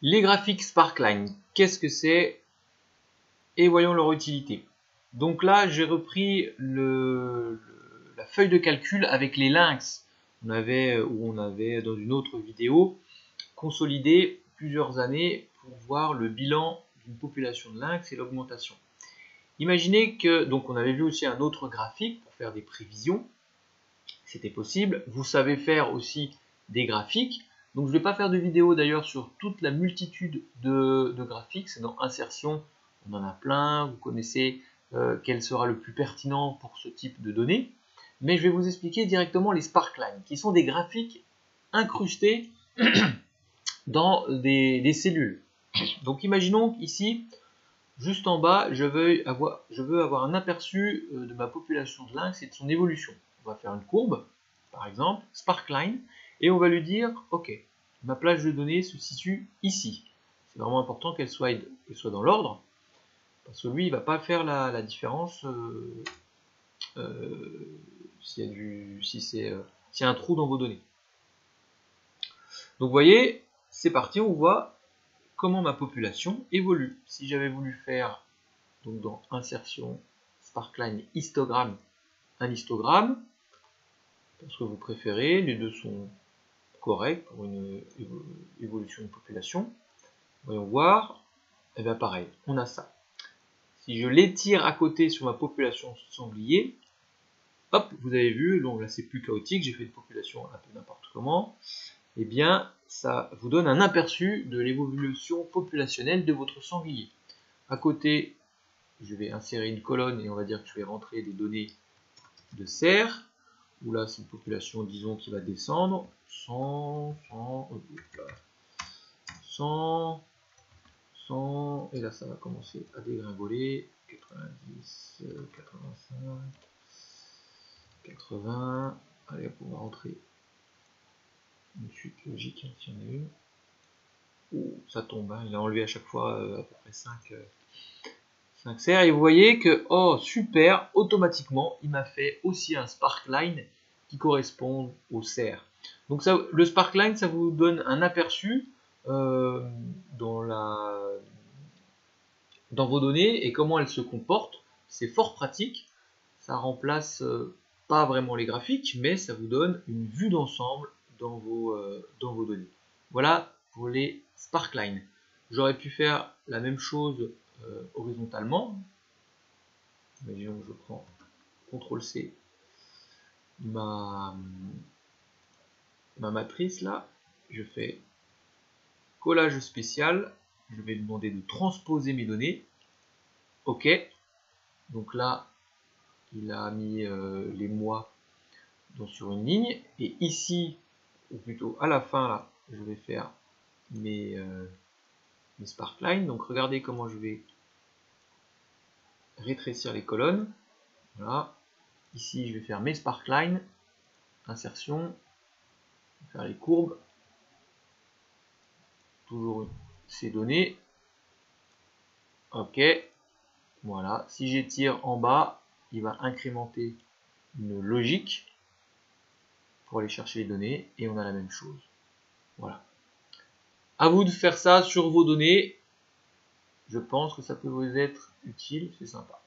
Les graphiques Sparkline, qu'est-ce que c'est? Et voyons leur utilité. Donc là, j'ai repris la feuille de calcul avec les lynx. On avait dans une autre vidéo consolidé plusieurs années pour voir le bilan d'une population de lynx et l'augmentation. Imaginez que, donc on avait vu aussi un autre graphique pour faire des prévisions. C'était possible. Vous savez faire aussi des graphiques. Donc je ne vais pas faire de vidéo d'ailleurs sur toute la multitude de graphiques. C'est dans insertion, on en a plein. Vous connaissez quel sera le plus pertinent pour ce type de données. Mais je vais vous expliquer directement les Sparkline, qui sont des graphiques incrustés dans des cellules. Donc imaginons qu'ici, juste en bas, je veux avoir un aperçu de ma population de lynx et de son évolution. On va faire une courbe, par exemple, Sparkline, et on va lui dire, ok, ma plage de données se situe ici. C'est vraiment important qu'elle soit dans l'ordre, parce que lui, il ne va pas faire la différence s'il y a un trou dans vos données. Donc vous voyez, c'est parti, on voit comment ma population évolue. Si j'avais voulu faire, donc dans insertion, Sparkline, histogramme, un histogramme, parce que vous préférez, les deux sont corrects pour une évolution de population. Voyons voir, et bien pareil, on a ça. Si je l'étire à côté sur ma population sanglier, hop, vous avez vu, donc là c'est plus chaotique, j'ai fait une population un peu n'importe comment, et bien ça vous donne un aperçu de l'évolution populationnelle de votre sanglier. À côté, je vais insérer une colonne et on va dire que je vais rentrer des données de cerf, où là c'est une population, disons, qui va descendre, 100, et là ça va commencer à dégringoler, 90, 85, 80, allez hop, on va rentrer une suite logique, hein, s'il y en a une. Oh, ça tombe, hein, il a enlevé à chaque fois à peu près 5 cerfs, et vous voyez que, oh super, automatiquement, il m'a fait aussi un Sparkline qui correspond au cerf. Donc ça, le Sparkline, ça vous donne un aperçu dans vos données et comment elles se comportent. C'est fort pratique, ça remplace pas vraiment les graphiques, mais ça vous donne une vue d'ensemble dans vos données. Voilà pour les Sparkline. J'aurais pu faire la même chose horizontalement. Imaginons que je prends CTRL-C ma matrice là, je fais collage spécial, je vais demander de transposer mes données, ok, donc là il a mis les mois sur une ligne, et ici, ou plutôt à la fin là, je vais faire mes Sparkline. Donc regardez comment je vais rétrécir les colonnes, voilà, ici je vais faire mes Sparkline, insertion, faire les courbes, toujours ces données, ok, voilà, si j'étire en bas, il va incrémenter une logique pour aller chercher les données, et on a la même chose, voilà. À vous de faire ça sur vos données, je pense que ça peut vous être utile, c'est sympa.